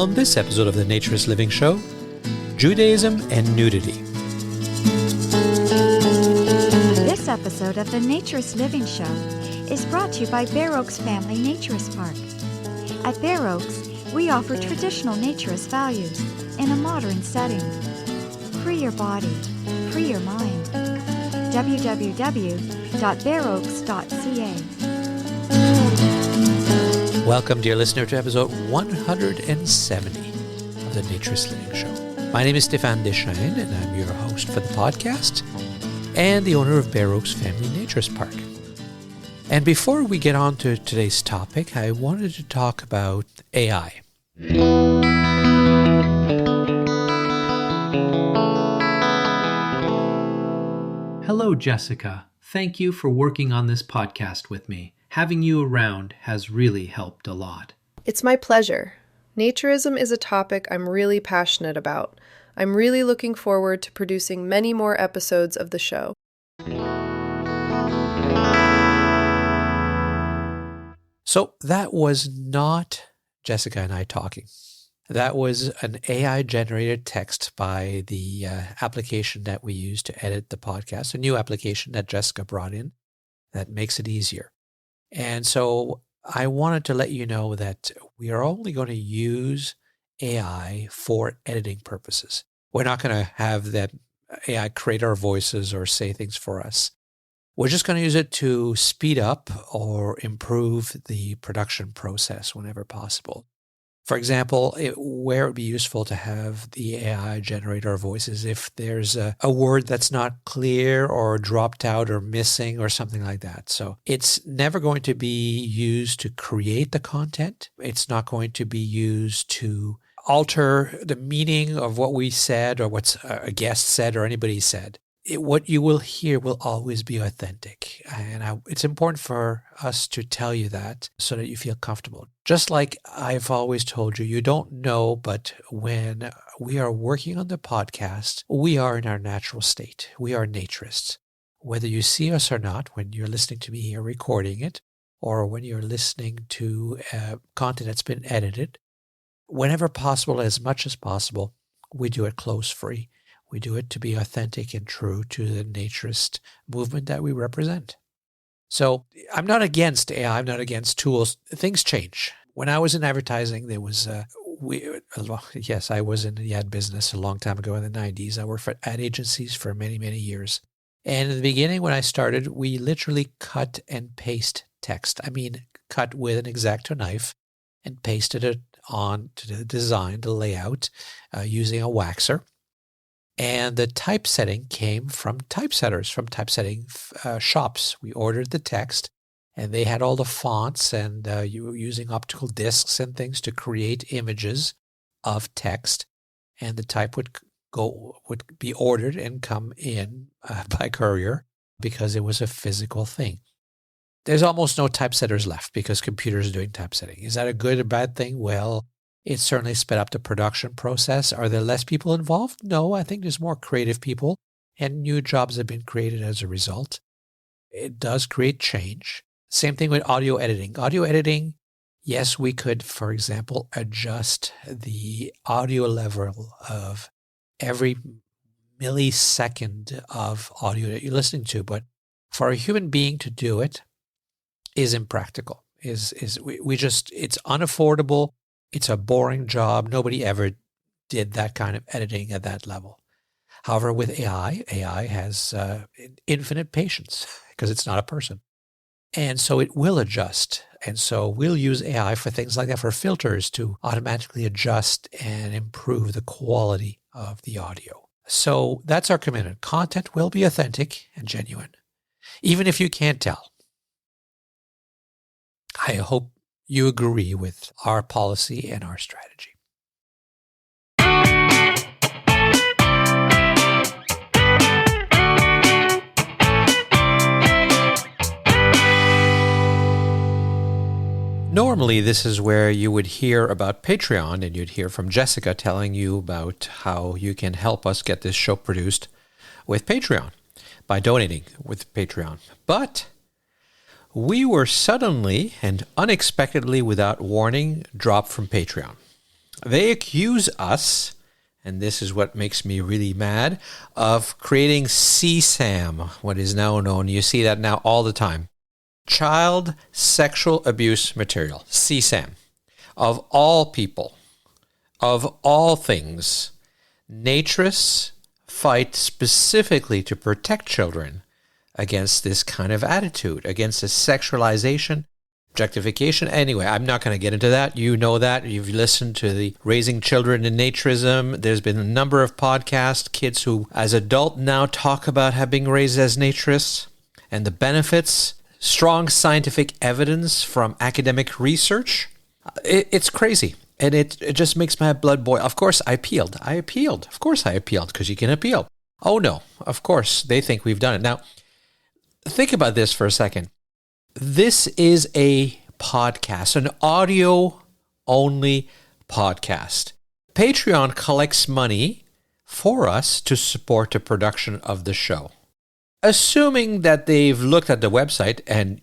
On this episode of the Naturist Living Show, Judaism and Nudity. This episode of the Naturist Living Show is brought to you by Bear Oaks Family Naturist Park. At Bear Oaks, we offer traditional naturist values in a modern setting. Free your body, free your mind. www.bearoaks.ca. Welcome, dear listener, to episode 170 of the Naturist Living Show. My name is Stéphane Deschênes, and I'm your host for the podcast and the owner of Bear Oaks Family Naturist Park. And before we get on to today's topic, I wanted to talk about AI. Hello, Jessica. Thank you for working on this podcast with me. Having you around has really helped a lot. It's my pleasure. Naturism is a topic I'm really passionate about. I'm really looking forward to producing many more episodes of the show. So that was not Jessica and I talking. That was an AI-generated text by the application that we use to edit the podcast, a new application that Jessica brought in that makes it easier. And so I wanted to let you know that we are only going to use AI for editing purposes. We're not going to have that AI create our voices or say things for us. We're just going to use it to speed up or improve the production process whenever possible. For example, where it would be useful to have the AI generate our voices if there's a word that's not clear or dropped out or missing or something like that. So it's never going to be used to create the content. It's not going to be used to alter the meaning of what we said or what a guest said or anybody said. What you will hear will always be authentic. And it's important for us to tell you that so that you feel comfortable. Just like I've always told you, you don't know, but when we are working on the podcast, we are in our natural state. We are naturists. Whether you see us or not, when you're listening to me here recording it, or when you're listening to content that's been edited, whenever possible, as much as possible, we do it close-free. We do it to be authentic and true to the naturist movement that we represent. So I'm not against AI. I'm not against tools. Things change. When I was in advertising, there was I was in the ad business a long time ago in the 90s. I worked for ad agencies for many, many years. And in the beginning, when I started, we literally cut and paste text. I mean, cut with an X-Acto knife and pasted it on to the design, the layout, using a waxer. And the typesetting came from typesetters, from typesetting shops. We ordered the text, and they had all the fonts, and you were using optical discs and things to create images of text. And the type would be ordered and come in by courier because it was a physical thing. There's almost no typesetters left because computers are doing typesetting. Is that a good or bad thing? Well, it certainly sped up the production process. Are there less people involved? No, I think there's more creative people, and new jobs have been created as a result. It does create change. Same thing with audio editing. Audio editing, yes, we could, for example, adjust the audio level of every millisecond of audio that you're listening to, but for a human being to do it is impractical. It's unaffordable. It's a boring job. Nobody ever did that kind of editing at that level. However, with AI has infinite patience because it's not a person. And so it will adjust. And so we'll use AI for things like that, for filters to automatically adjust and improve the quality of the audio. So that's our commitment. Content will be authentic and genuine, even if you can't tell. I hope you agree with our policy and our strategy. Normally, this is where you would hear about Patreon, and you'd hear from Jessica telling you about how you can help us get this show produced with Patreon by donating with Patreon. But we were suddenly and unexpectedly, without warning, dropped from Patreon. They accuse us, and this is what makes me really mad, of creating CSAM, what is now known, you see that now all the time, child sexual abuse material, CSAM. Of all people, of all things, naturists fight specifically to protect children against this kind of attitude, against this sexualization, objectification. Anyway, I'm not going to get into that. You know that. You've listened to the Raising Children in Naturism. There's been a number of podcasts, kids who, as adults now, talk about having been raised as naturists and the benefits, strong scientific evidence from academic research. It's crazy. And it just makes my blood boil. Of course, I appealed. Of course, I appealed, because you can appeal. Oh, no. Of course, they think we've done it. Now, think about this for a second. This is a podcast, an audio-only podcast. Patreon collects money for us to support the production of the show. Assuming that they've looked at the website and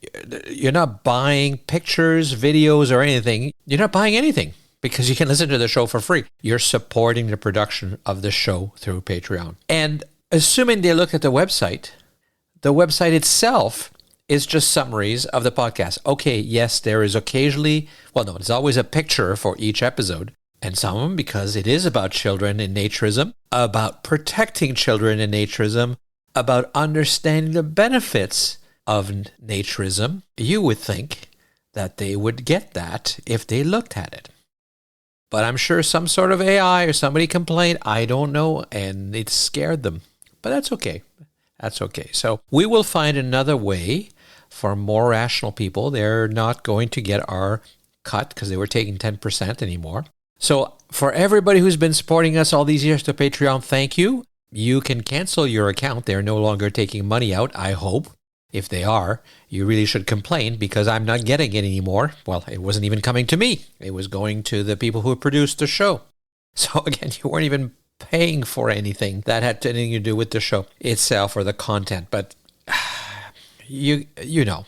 you're not buying pictures, videos, or anything, you're not buying anything because you can listen to the show for free. You're supporting the production of the show through Patreon. And assuming they look at the website itself is just summaries of the podcast. Okay, yes, there is occasionally, there's always a picture for each episode. And some of them, because it is about children in naturism, about protecting children in naturism, about understanding the benefits of naturism, you would think that they would get that if they looked at it. But I'm sure some sort of AI or somebody complained, I don't know, and it scared them. But that's okay. That's okay. So we will find another way for more rational people. They're not going to get our cut because they were taking 10% anymore. So for everybody who's been supporting us all these years to Patreon, thank you. You can cancel your account. They're no longer taking money out, I hope. If they are, you really should complain because I'm not getting it anymore. Well, it wasn't even coming to me. It was going to the people who produced the show. So again, you weren't even paying for anything that had anything to do with the show itself or the content. But you know,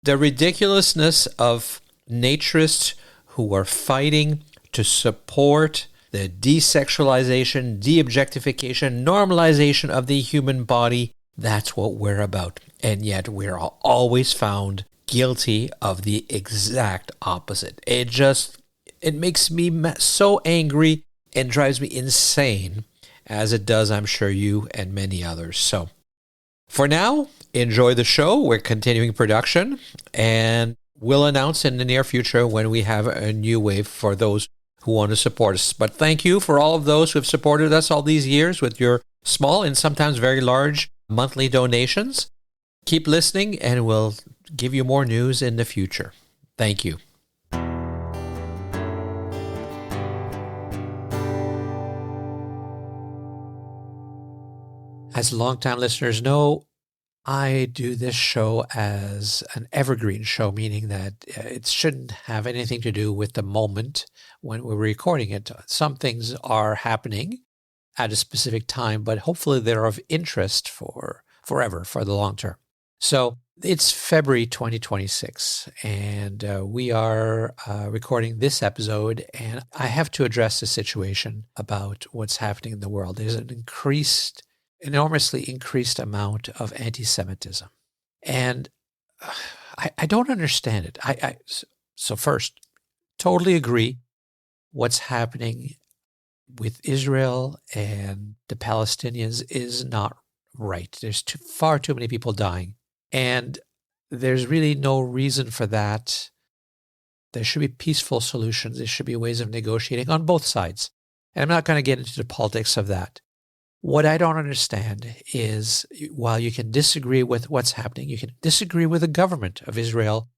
the ridiculousness of naturists who are fighting to support the desexualization, de-objectification, normalization of the human body, that's what we're about. And yet we're always found guilty of the exact opposite. It makes me so angry and drives me insane, as it does, I'm sure, you and many others. So for now, enjoy the show. We're continuing production, and we'll announce in the near future when we have a new wave for those who want to support us. But thank you for all of those who have supported us all these years with your small and sometimes very large monthly donations. Keep listening, and we'll give you more news in the future. Thank you. As longtime listeners know, I do this show as an evergreen show, meaning that it shouldn't have anything to do with the moment when we're recording it. Some things are happening at a specific time, but hopefully they're of interest for forever, for the long term. So it's February 2026, and we are recording this episode, and I have to address the situation about what's happening in the world. There's an enormously increased amount of anti-Semitism. And I don't understand it. So first, totally agree what's happening with Israel and the Palestinians is not right. There's far too many people dying. And there's really no reason for that. There should be peaceful solutions. There should be ways of negotiating on both sides. And I'm not going to get into the politics of that. What I don't understand is, while you can disagree with what's happening, you can disagree with the government of Israel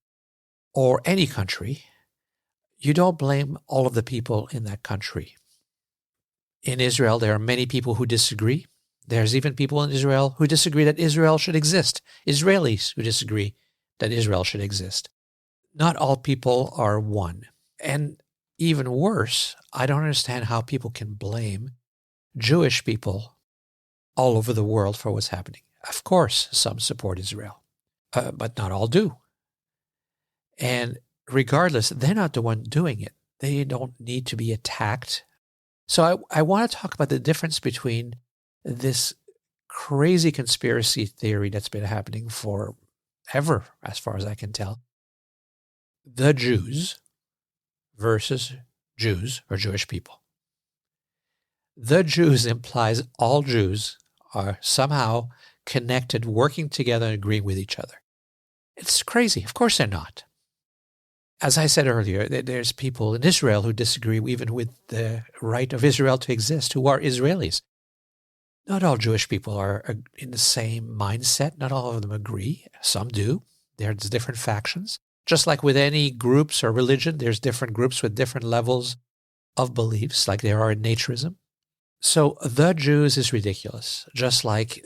or any country, you don't blame all of the people in that country. In Israel, there are many people who disagree. There's even people in Israel who disagree that Israel should exist. Israelis who disagree that Israel should exist. Not all people are one. And even worse, I don't understand how people can blame Jewish people all over the world for what's happening. Of course, some support Israel, but not all do. And regardless, they're not the one doing it. They don't need to be attacked. So I want to talk about the difference between this crazy conspiracy theory that's been happening forever, as far as I can tell. The Jews versus Jews or Jewish people. The Jews implies all Jews are somehow connected, working together and agreeing with each other. It's crazy. Of course they're not. As I said earlier, there's people in Israel who disagree even with the right of Israel to exist, who are Israelis. Not all Jewish people are in the same mindset. Not all of them agree. Some do. There's different factions. Just like with any groups or religion, there's different groups with different levels of beliefs, like there are in naturism. So the Jews is ridiculous. Just like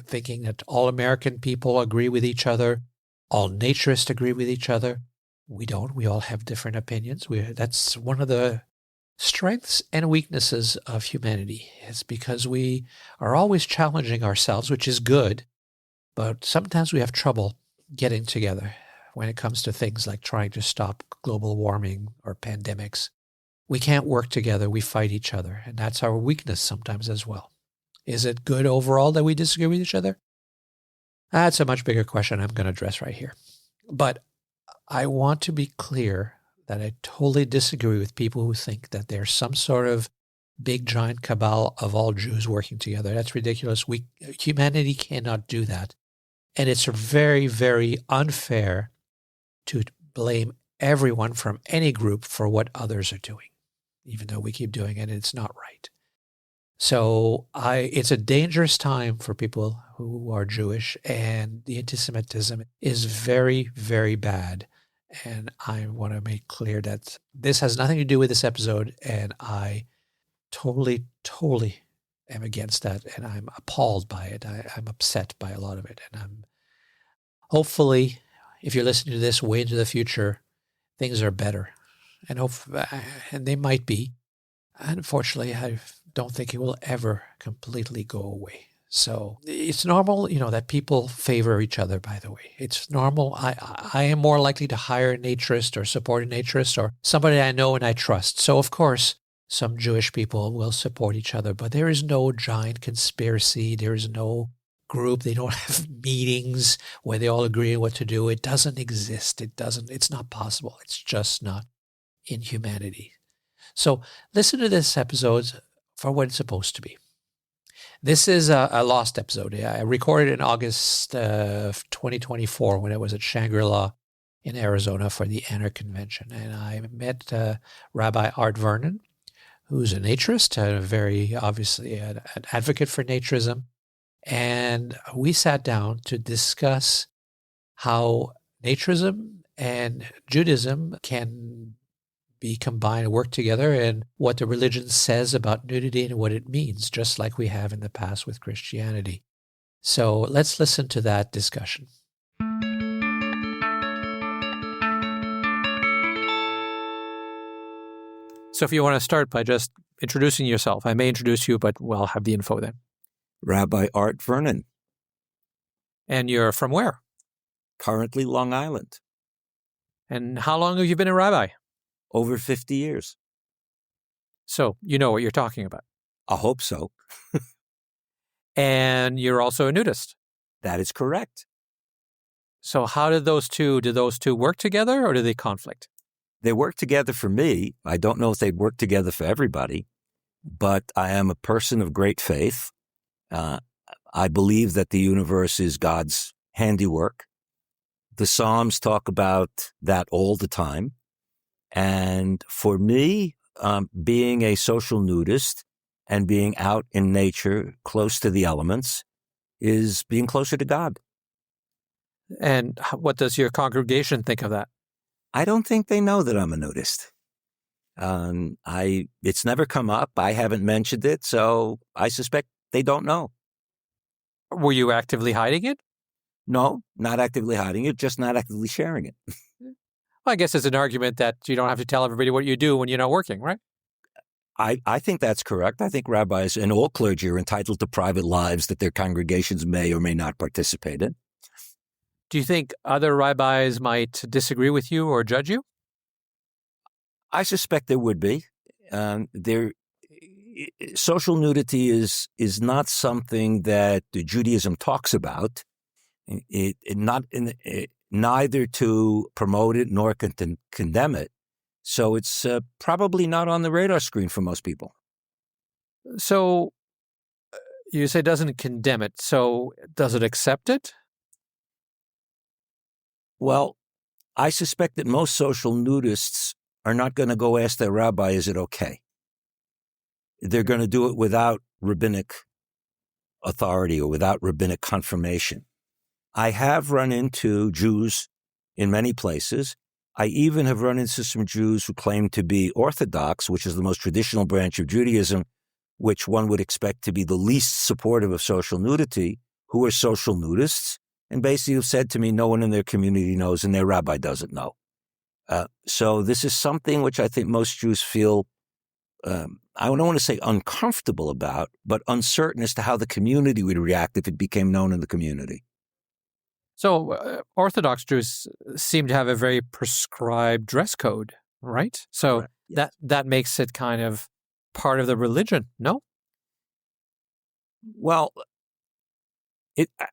thinking that all American people agree with each other, all naturists agree with each other. We don't. We all have different opinions. That's one of the strengths and weaknesses of humanity. It's because we are always challenging ourselves, which is good, but sometimes we have trouble getting together when it comes to things like trying to stop global warming or pandemics. We can't work together. We fight each other, and that's our weakness sometimes as well. Is it good overall that we disagree with each other? That's a much bigger question I'm going to address right here. But I want to be clear that I totally disagree with people who think that there's some sort of big giant cabal of all Jews working together. That's ridiculous. Humanity cannot do that. And it's very, very unfair to blame everyone from any group for what others are doing, even though we keep doing it and it's not right. So it's a dangerous time for people who are Jewish, and the anti-Semitism is very, very bad. And I want to make clear that this has nothing to do with this episode, and I totally, totally am against that, and I'm appalled by it. I'm upset by a lot of it, and I'm hopefully, if you're listening to this way into the future, things are better, and they might be. Unfortunately, I don't think it will ever completely go away. So it's normal, that people favor each other, by the way. It's normal. I am more likely to hire a naturist or support a naturist or somebody I know and I trust. So, of course, some Jewish people will support each other, but there is no giant conspiracy. There is no group. They don't have meetings where they all agree on what to do. It doesn't exist. It's not possible. It's just not in humanity. So listen to this episode for what it's supposed to be. This is a lost episode. I recorded in August of 2024 when I was at Shangri-La in Arizona for the Anarch Convention. And I met Rabbi Art Vernon, who's a naturist, very obviously an advocate for naturism. And we sat down to discuss how naturism and Judaism can be combined and work together, and what the religion says about nudity and what it means, just like we have in the past with Christianity. So let's listen to that discussion. So if you want to start by just introducing yourself, I may introduce you, but we'll have the info then. Rabbi Art Vernon. And you're from where? Currently Long Island. And how long have you been a rabbi? Over 50 years. So you know what you're talking about. I hope so. And you're also a nudist. That is correct. So how do those two work together, or do they conflict? They work together for me. I don't know if they'd work together for everybody, but I am a person of great faith. I believe that the universe is God's handiwork. The Psalms talk about that all the time. And for me, being a social nudist and being out in nature, close to the elements, is being closer to God. And what does your congregation think of that? I don't think they know that I'm a nudist. It's never come up. I haven't mentioned it, so I suspect they don't know. Were you actively hiding it? No, not actively hiding it, just not actively sharing it. Well, I guess it's an argument that you don't have to tell everybody what you do when you're not working, right? I think that's correct. I think rabbis and all clergy are entitled to private lives that their congregations may or may not participate in. Do you think other rabbis might disagree with you or judge you? I suspect there would be. Social nudity is not something that Judaism talks about. Neither to promote it nor condemn it. So it's probably not on the radar screen for most people. So you say it doesn't condemn it. So does it accept it? Well, I suspect that most social nudists are not going to go ask their rabbi, is it okay? They're going to do it without rabbinic authority or without rabbinic confirmation. I have run into Jews in many places. I even have run into some Jews who claim to be Orthodox, which is the most traditional branch of Judaism, which one would expect to be the least supportive of social nudity, who are social nudists, and basically have said to me, no one in their community knows and their rabbi doesn't know. So this is something which I think most Jews feel, I don't want to say uncomfortable about, but uncertain as to how the community would react if it became known in the community. So Orthodox Jews seem to have a very prescribed dress code, right? So yes. that makes it kind of part of the religion, no? Well,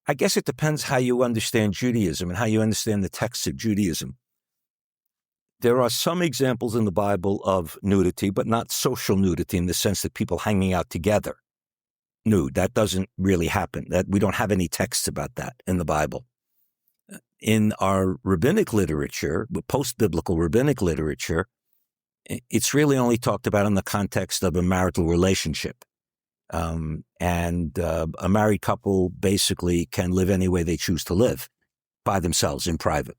I guess it depends how you understand Judaism and how you understand the texts of Judaism. There are some examples in the Bible of nudity, but not social nudity in the sense that people hanging out together nude. That doesn't really happen. We don't have any texts about that in the Bible. In our rabbinic literature, post-biblical rabbinic literature, it's really only talked about in the context of a marital relationship. A married couple basically can live any way they choose to live by themselves in private.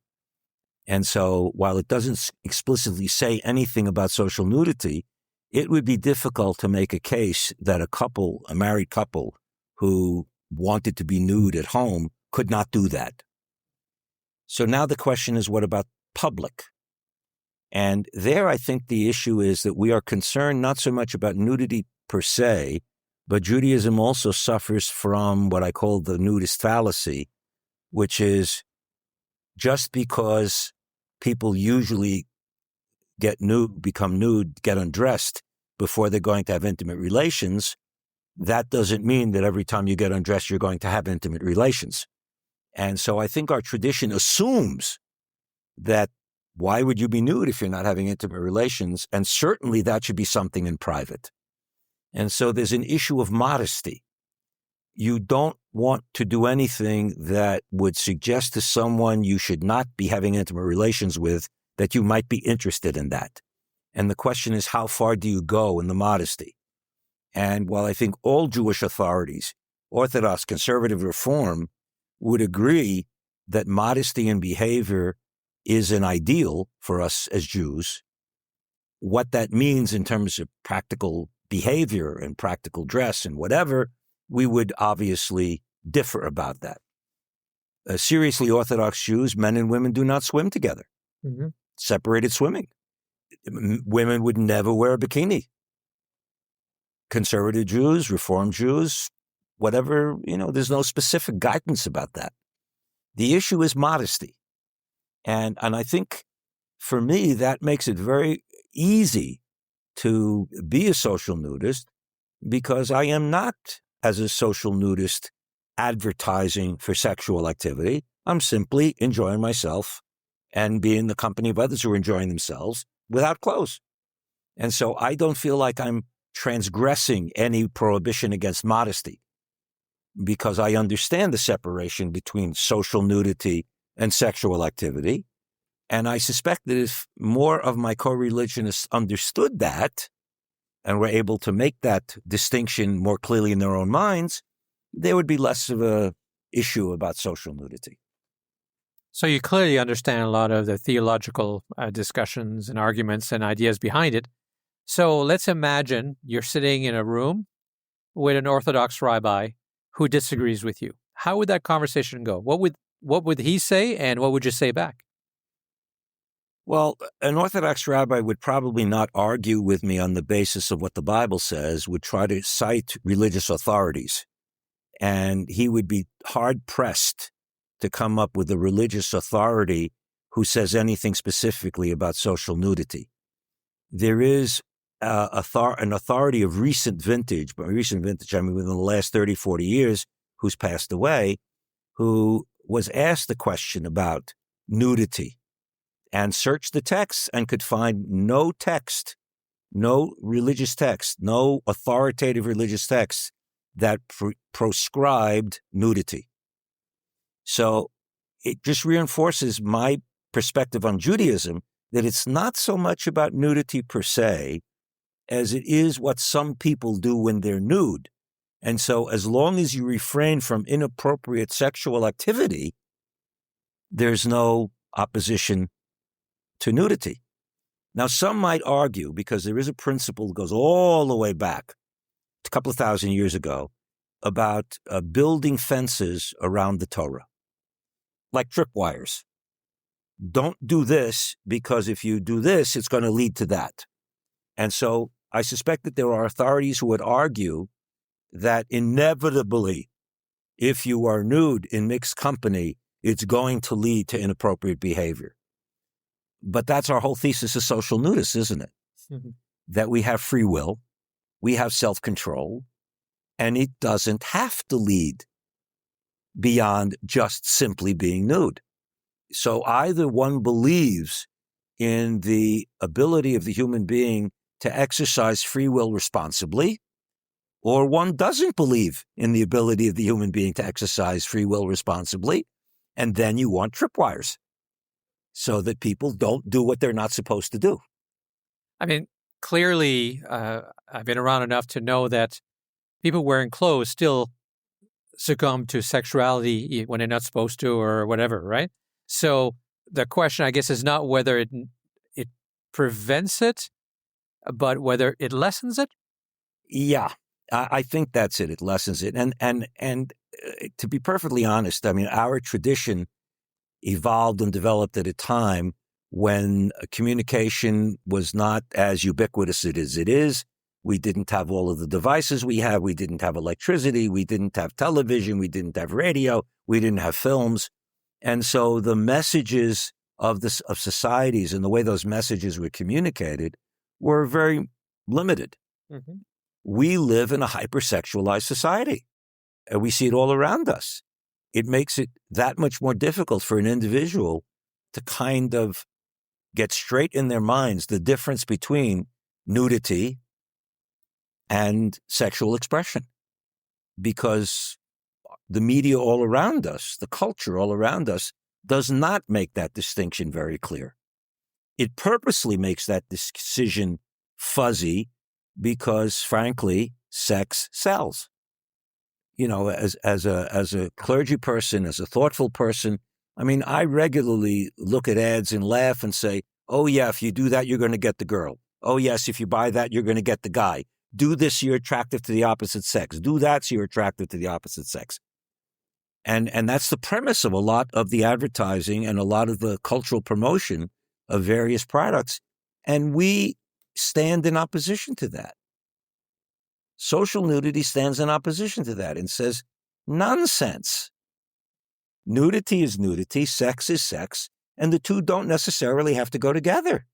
And so while it doesn't explicitly say anything about social nudity, it would be difficult to make a case that a married couple who wanted to be nude at home could not do that. So now the question is, what about public? And there I think the issue is that we are concerned not so much about nudity per se, but Judaism also suffers from what I call the nudist fallacy, which is just because people usually become nude, get undressed before they're going to have intimate relations, that doesn't mean that every time you get undressed, you're going to have intimate relations. And so I think our tradition assumes that why would you be nude if you're not having intimate relations? And certainly that should be something in private. And so there's an issue of modesty. You don't want to do anything that would suggest to someone you should not be having intimate relations with that you might be interested in that. And the question is, how far do you go in the modesty? And while I think all Jewish authorities, Orthodox, conservative, Reform, would agree that modesty in behavior is an ideal for us as Jews, what that means in terms of practical behavior and practical dress and whatever, we would obviously differ about that. Seriously Orthodox Jews, men and women do not swim together. Mm-hmm. Separated swimming. Women would never wear a bikini. Conservative Jews, Reform Jews, whatever, there's no specific guidance about that. The issue is modesty. And I think for me, that makes it very easy to be a social nudist because I am not, as a social nudist, advertising for sexual activity. I'm simply enjoying myself and being in the company of others who are enjoying themselves without clothes. And so I don't feel like I'm transgressing any prohibition against modesty because I understand the separation between social nudity and sexual activity. And I suspect that if more of my co-religionists understood that and were able to make that distinction more clearly in their own minds, there would be less of a issue about social nudity. So you clearly understand a lot of the theological discussions and arguments and ideas behind it. So let's imagine you're sitting in a room with an Orthodox rabbi who disagrees with you. How would that conversation go? What would he say, and what would you say back? Well, an Orthodox rabbi would probably not argue with me on the basis of what the Bible says, would try to cite religious authorities. And he would be hard-pressed to come up with a religious authority who says anything specifically about social nudity. there is an authority of recent vintage, by recent vintage, I mean within the last 30, 40 years, who's passed away, who was asked the question about nudity and searched the texts and could find no text, no religious text, no authoritative religious text that proscribed nudity. So it just reinforces my perspective on Judaism that it's not so much about nudity per se as it is what some people do when they're nude. And so as long as you refrain from inappropriate sexual activity, there's no opposition to nudity. Now, some might argue, because there is a principle that goes all the way back a couple of thousand years ago, about building fences around the Torah, like tripwires. Don't do this, because if you do this, it's going to lead to that. And so I suspect that there are authorities who would argue that inevitably, if you are nude in mixed company, it's going to lead to inappropriate behavior. But that's our whole thesis of social nudists, isn't it? Mm-hmm. That we have free will, we have self-control, and it doesn't have to lead beyond just simply being nude. So either one believes in the ability of the human being to exercise free will responsibly, or one doesn't believe in the ability of the human being to exercise free will responsibly, and then you want tripwires so that people don't do what they're not supposed to do. I mean, clearly, I've been around enough to know that people wearing clothes still succumb to sexuality when they're not supposed to or whatever, right? So the question, I guess, is not whether it prevents it, but whether it lessens it? Yeah, I think that's it. It lessens it. And to be perfectly honest, I mean, our tradition evolved and developed at a time when communication was not as ubiquitous as it is. We didn't have all of the devices we have. We didn't have electricity. We didn't have television. We didn't have radio. We didn't have films. And so the messages of societies and the way those messages were communicated were very limited. Mm-hmm. We live in a hypersexualized society, and we see it all around us. It makes it that much more difficult for an individual to kind of get straight in their minds the difference between nudity and sexual expression, because the media all around us, the culture all around us, does not make that distinction very clear. It purposely makes that decision fuzzy because, frankly, sex sells. You know, as a clergy person, as a thoughtful person, I mean, I regularly look at ads and laugh and say, oh, yeah, if you do that, you're going to get the girl. Oh, yes, if you buy that, you're going to get the guy. Do this, you're attractive to the opposite sex. Do that, so you're attractive to the opposite sex. And that's the premise of a lot of the advertising and a lot of the cultural promotion of various products. And we stand in opposition to that. Social nudity stands in opposition to that and says, nonsense. Nudity is nudity, sex is sex, and the two don't necessarily have to go together.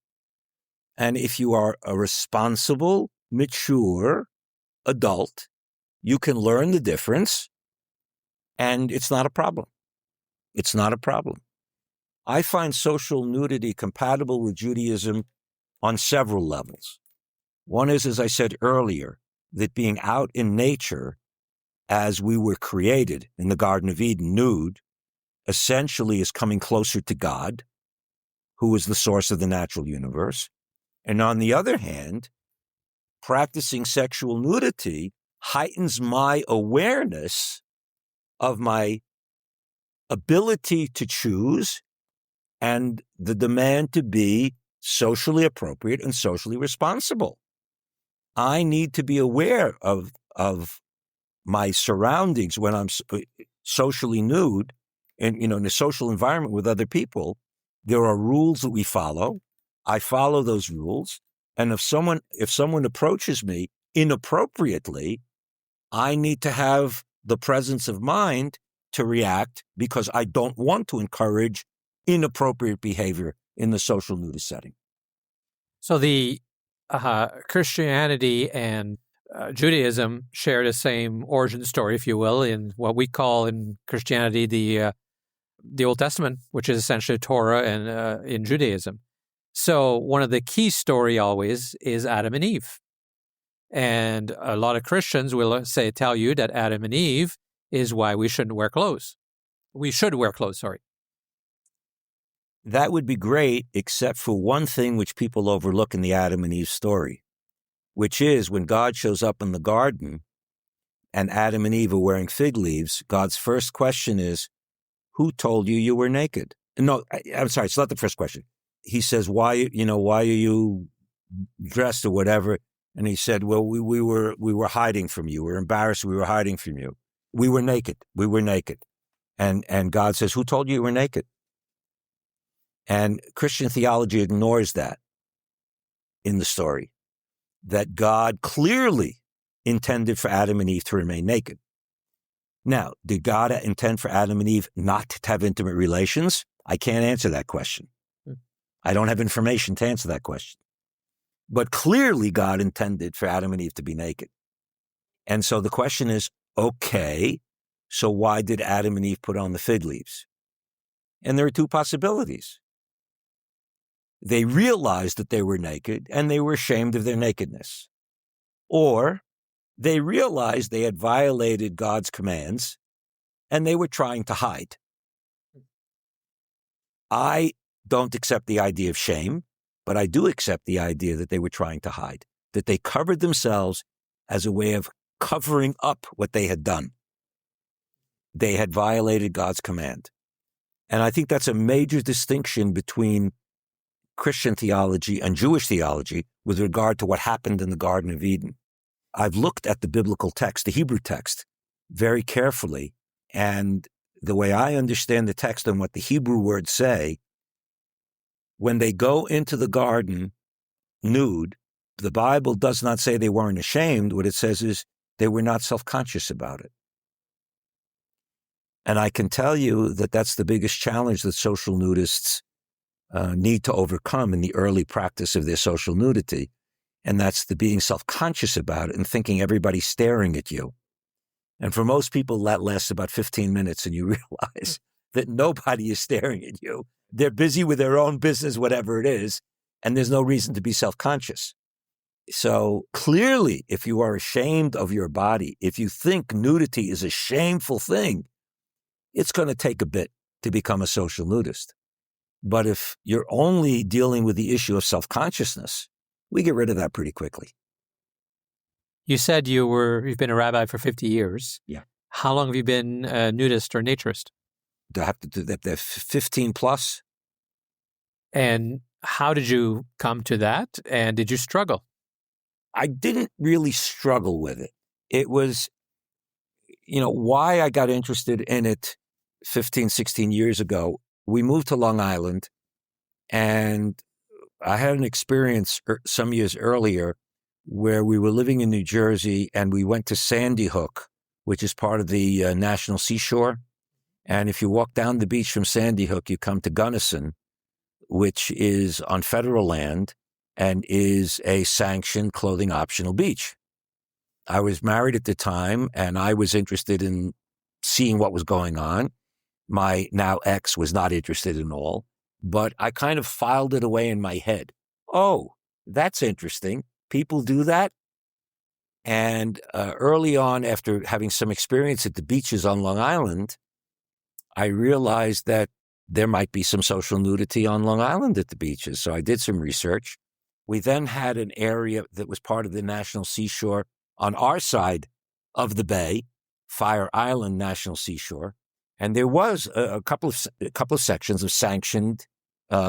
And if you are a responsible, mature adult, you can learn the difference, and it's not a problem. It's not a problem. I find social nudity compatible with Judaism on several levels. One is, as I said earlier, that being out in nature as we were created in the Garden of Eden, nude, essentially is coming closer to God, who is the source of the natural universe. And on the other hand, practicing sexual nudity heightens my awareness of my ability to choose and the demand to be socially appropriate and socially responsible. I need to be aware of my surroundings when I'm socially nude and, you know, in a social environment with other people. There are rules that we follow. I follow those rules. And if someone approaches me inappropriately, I need to have the presence of mind to react because I don't want to encourage inappropriate behavior in the social nudist setting. So the Christianity and Judaism share the same origin story, if you will, in what we call in Christianity the Old Testament, which is essentially Torah, and in Judaism. So one of the key story always is Adam and Eve. And a lot of Christians will tell you that Adam and Eve is why we shouldn't wear clothes. We should wear clothes, sorry. That would be great, except for one thing which people overlook in the Adam and Eve story, which is when God shows up in the garden and Adam and Eve are wearing fig leaves, God's first question is, who told you you were naked? No, I'm sorry, it's not the first question. He says, why are you dressed or whatever? And he said, well, we were hiding from you. We were embarrassed. We were hiding from you. We were naked. We were naked. And God says, who told you were naked? And Christian theology ignores that in the story, that God clearly intended for Adam and Eve to remain naked. Now, did God intend for Adam and Eve not to have intimate relations? I can't answer that question. I don't have information to answer that question. But clearly God intended for Adam and Eve to be naked. And so the question is, okay, so why did Adam and Eve put on the fig leaves? And there are two possibilities. They realized that they were naked and they were ashamed of their nakedness. Or they realized they had violated God's commands and they were trying to hide. I don't accept the idea of shame, but I do accept the idea that they were trying to hide, that they covered themselves as a way of covering up what they had done. They had violated God's command. And I think that's a major distinction between Christian theology and Jewish theology with regard to what happened in the Garden of Eden. I've looked at the biblical text, the Hebrew text, very carefully, and the way I understand the text and what the Hebrew words say, when they go into the garden nude, the Bible does not say they weren't ashamed. What it says is they were not self-conscious about it. And I can tell you that that's the biggest challenge that social nudists need to overcome in the early practice of their social nudity. And that's the being self-conscious about it and thinking everybody's staring at you. And for most people, that lasts about 15 minutes and you realize that nobody is staring at you. They're busy with their own business, whatever it is, and there's no reason to be self-conscious. So clearly, if you are ashamed of your body, if you think nudity is a shameful thing, it's going to take a bit to become a social nudist. But if you're only dealing with the issue of self-consciousness, we get rid of that pretty quickly. You said you've been a rabbi for 50 years. Yeah. How long have you been a nudist or naturist? Do I have to do that? They're 15 plus. And how did you come to that? And did you struggle? I didn't really struggle with it. It was, why I got interested in it 15, 16 years ago. We moved to Long Island, and I had an experience some years earlier where we were living in New Jersey, and we went to Sandy Hook, which is part of the National Seashore. And if you walk down the beach from Sandy Hook, you come to Gunnison, which is on federal land and is a sanctioned clothing optional beach. I was married at the time, and I was interested in seeing what was going on. My now ex was not interested in all, but I kind of filed it away in my head. Oh, that's interesting. People do that. And early on, after having some experience at the beaches on Long Island, I realized that there might be some social nudity on Long Island at the beaches. So I did some research. We then had an area that was part of the National Seashore on our side of the bay, Fire Island National Seashore. And there was a couple of sections of sanctioned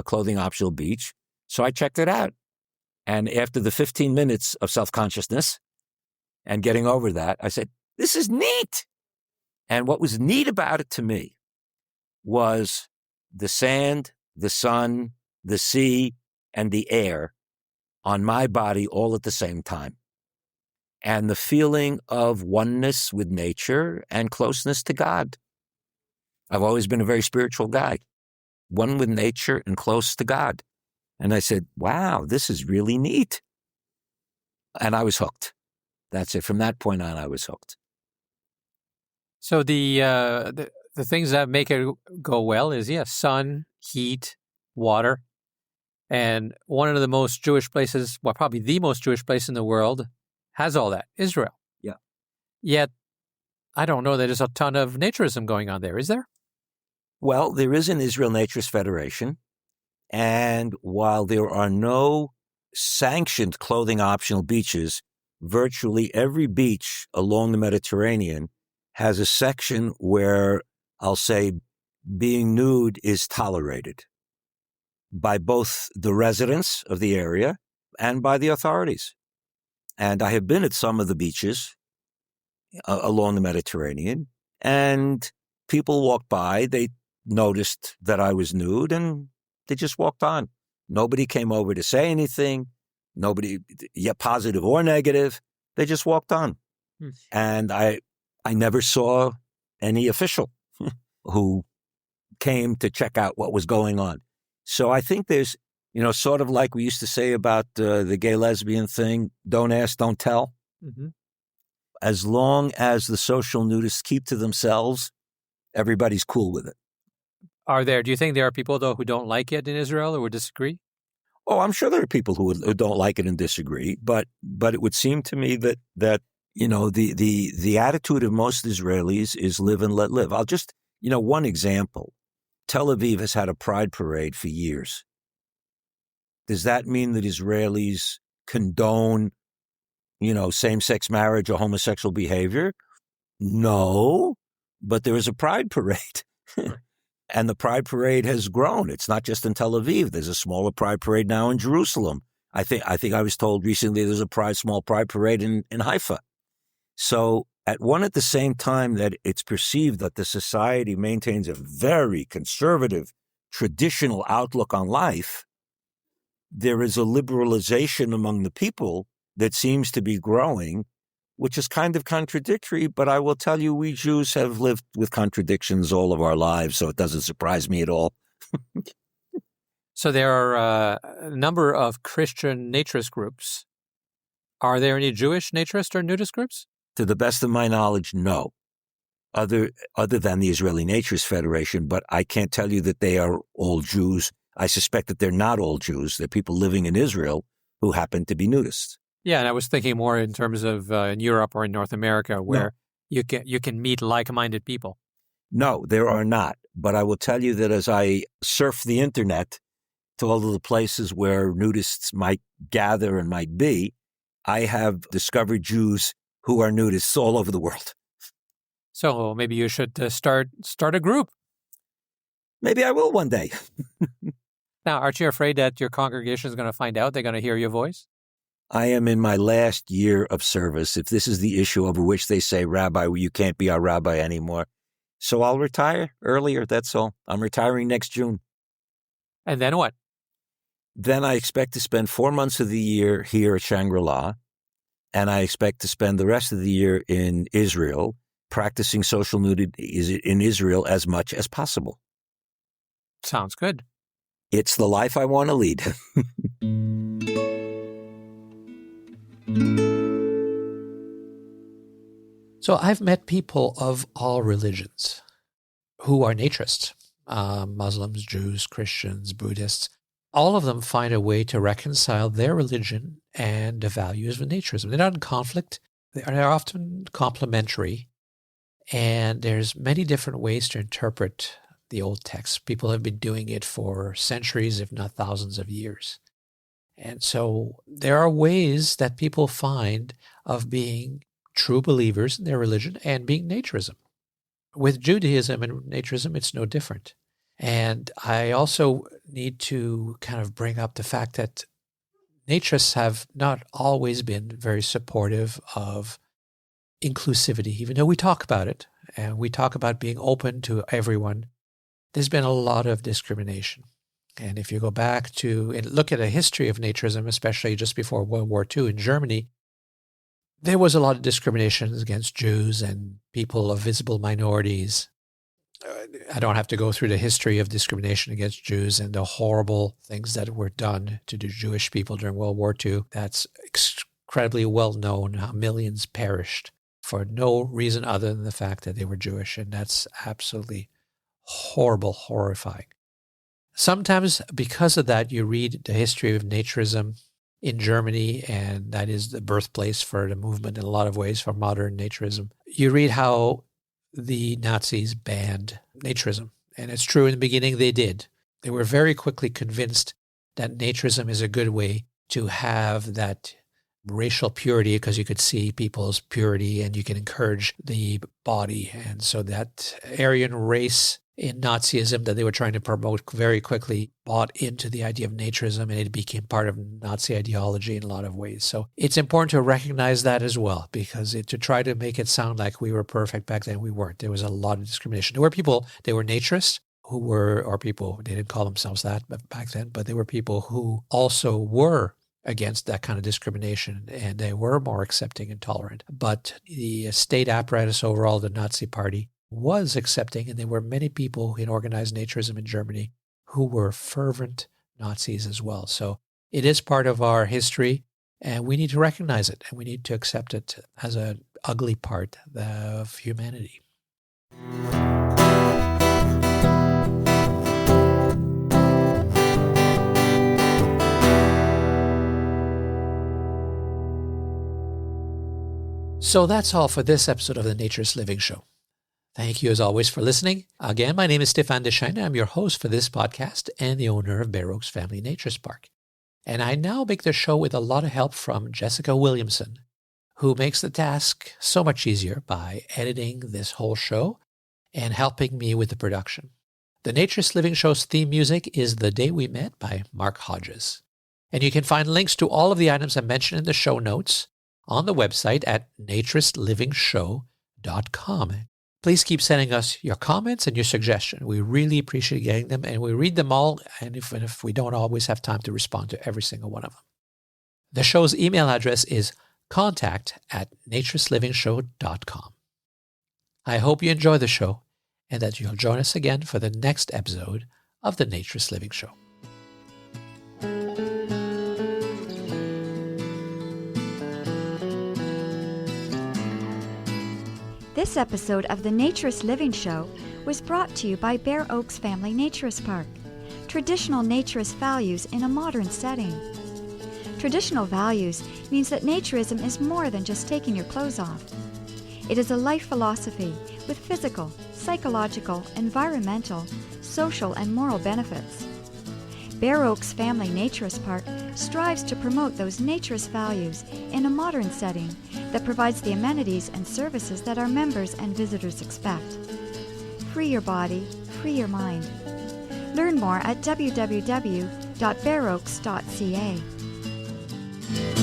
clothing optional beach. So I checked it out. And after the 15 minutes of self-consciousness and getting over that, I said, this is neat. And what was neat about it to me was the sand, the sun, the sea, and the air on my body all at the same time. And the feeling of oneness with nature and closeness to God. I've always been a very spiritual guy, one with nature and close to God. And I said, wow, this is really neat. And I was hooked. That's it. From that point on, I was hooked. So the things that make it go well is, sun, heat, water. And one of the most Jewish places, well, probably the most Jewish place in the world, has all that, Israel. Yeah. Yet, I don't know that there's a ton of naturism going on there, is there? Well, there is an Israel Naturist Federation. And while there are no sanctioned clothing optional beaches, virtually every beach along the Mediterranean has a section where, I'll say, being nude is tolerated by both the residents of the area and by the authorities. And I have been at some of the beaches along the Mediterranean, and people walked by, they noticed that I was nude, and they just walked on. Nobody came over to say anything, nobody, positive or negative, they just walked on. And I never saw any official who came to check out what was going on. So I think there's, sort of like we used to say about the gay lesbian thing, don't ask, don't tell. Mm-hmm. As long as the social nudists keep to themselves, everybody's cool with it. Do you think there are people, though, who don't like it in Israel or would disagree? Oh, I'm sure there are people who don't like it and disagree, but it would seem to me that the attitude of most Israelis is live and let live. I'll just, one example. Tel Aviv has had a pride parade for years. Does that mean that Israelis condone, same-sex marriage or homosexual behavior? No, but there is a pride parade. And the pride parade has grown. It's not just in Tel Aviv. There's a smaller pride parade now in Jerusalem. I think I was told recently there's a small pride parade in Haifa. So at the same time that it's perceived that the society maintains a very conservative, traditional outlook on life, there is a liberalization among the people that seems to be growing, which is kind of contradictory, but I will tell you, we Jews have lived with contradictions all of our lives, so it doesn't surprise me at all. So there are a number of Christian naturist groups. Are there any Jewish naturist or nudist groups? To the best of my knowledge, no. Other than the Israeli Naturist Federation, but I can't tell you that they are all Jews. I suspect that they're not all Jews. They're people living in Israel who happen to be nudists. Yeah, and I was thinking more in terms of in Europe or in North America, where you can meet like-minded people. No, there are not. But I will tell you that as I surf the internet to all of the places where nudists might gather and might be, I have discovered Jews who are nudists all over the world. So maybe you should start a group. Maybe I will one day. Now, aren't you afraid that your congregation is going to find out? They're going to hear your voice? I am in my last year of service. If this is the issue over which they say, Rabbi, you can't be our rabbi anymore. So I'll retire earlier, that's all. I'm retiring next June. And then what? Then I expect to spend 4 months of the year here at Shangri-La, and I expect to spend the rest of the year in Israel, practicing social nudity in Israel as much as possible. Sounds good. It's the life I want to lead. So I've met people of all religions who are naturists, Muslims, Jews, Christians, Buddhists. All of them find a way to reconcile their religion and the values of naturism. They're not in conflict. They're often complementary. And there's many different ways to interpret the old text. People have been doing it for centuries, if not thousands of years. And so there are ways that people find of being true believers in their religion and being naturism. With Judaism and naturism, it's no different. And I also need to kind of bring up the fact that naturists have not always been very supportive of inclusivity, even though we talk about it and we talk about being open to everyone. There's been a lot of discrimination. And if you go back to and look at a history of naturism, especially just before World War II in Germany, there was a lot of discrimination against Jews and people of visible minorities. I don't have to go through the history of discrimination against Jews and the horrible things that were done to the Jewish people during World War II. That's incredibly well known how millions perished for no reason other than the fact that they were Jewish. And that's absolutely horrible, horrifying. Sometimes because of that, you read the history of naturism in Germany, and that is the birthplace for the movement in a lot of ways for modern naturism. You read how the Nazis banned naturism. And it's true, in the beginning they did. They were very quickly convinced that naturism is a good way to have that racial purity, because you could see people's purity and you can encourage the body. And so that Aryan race in Nazism that they were trying to promote very quickly bought into the idea of naturism, and it became part of Nazi ideology in a lot of ways. So it's important to recognize that as well, because to try to make it sound like we were perfect back then, we weren't. There was a lot of discrimination. There were people, they were naturists who were, or people, they didn't call themselves that back then, but they were people who also were against that kind of discrimination, and they were more accepting and tolerant. But the state apparatus overall, the Nazi Party, was accepting, and there were many people in organized naturism in Germany who were fervent Nazis as well. So it is part of our history, and we need to recognize it, and we need to accept it as an ugly part of humanity. So that's all for this episode of the Naturist Living Show. Thank you, as always, for listening. Again, my name is Stéphane Deschênes. I'm your host for this podcast and the owner of Bear Oaks Family Naturist Park. And I now make the show with a lot of help from Jessica Williamson, who makes the task so much easier by editing this whole show and helping me with the production. The Naturist Living Show's theme music is The Day We Met by Mark Hodges. And you can find links to all of the items I mentioned in the show notes on the website at naturistlivingshow.com. Please keep sending us your comments and your suggestions. We really appreciate getting them, and we read them all, and if we don't always have time to respond to every single one of them. The show's email address is contact@naturistlivingshow.com. I hope you enjoy the show and that you'll join us again for the next episode of the Naturist Living Show. This episode of the Naturist Living Show was brought to you by Bear Oaks Family Naturist Park. Traditional naturist values in a modern setting. Traditional values means that naturism is more than just taking your clothes off. It is a life philosophy with physical, psychological, environmental, social, and moral benefits. Bear Oaks Family Naturist Park strives to promote those naturist values in a modern setting that provides the amenities and services that our members and visitors expect. Free your body, free your mind. Learn more at www.bearoaks.ca.